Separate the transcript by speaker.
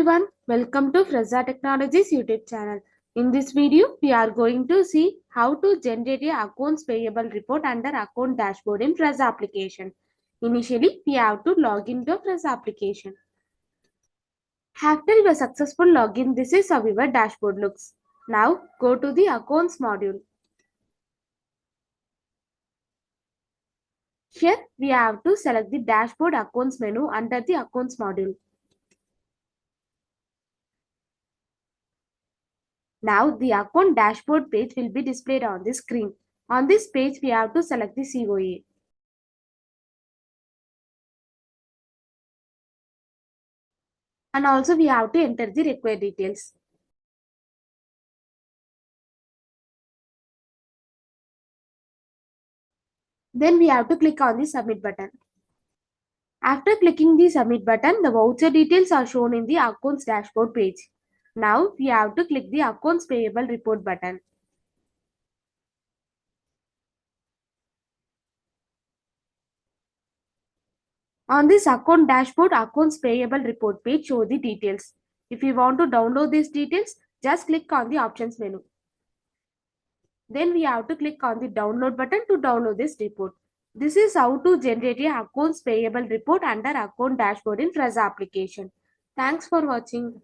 Speaker 1: everyone, welcome to Fresa Technologies YouTube channel. In this video, we are going to see how to generate a accounts payable report under account dashboard in Fresa application. Initially, we have to log into Fresa application. After your successful login, this is how your dashboard looks. Now, go to the accounts module. Here, we have to select the dashboard accounts menu under the accounts module. Now the account dashboard page will be displayed on the screen. On this page, we have to select the COA. And also we have to enter the required details. Then we have to click on the submit button. After clicking the submit button, the voucher details are shown in the accounts dashboard page. Now we have to click the accounts payable report button. On this account dashboard, accounts payable report page show the details. If you want to download these details, just click on the options menu. Then we have to click on the download button to download this report. This is how to generate a accounts payable report under account dashboard in Fresa application. Thanks for watching.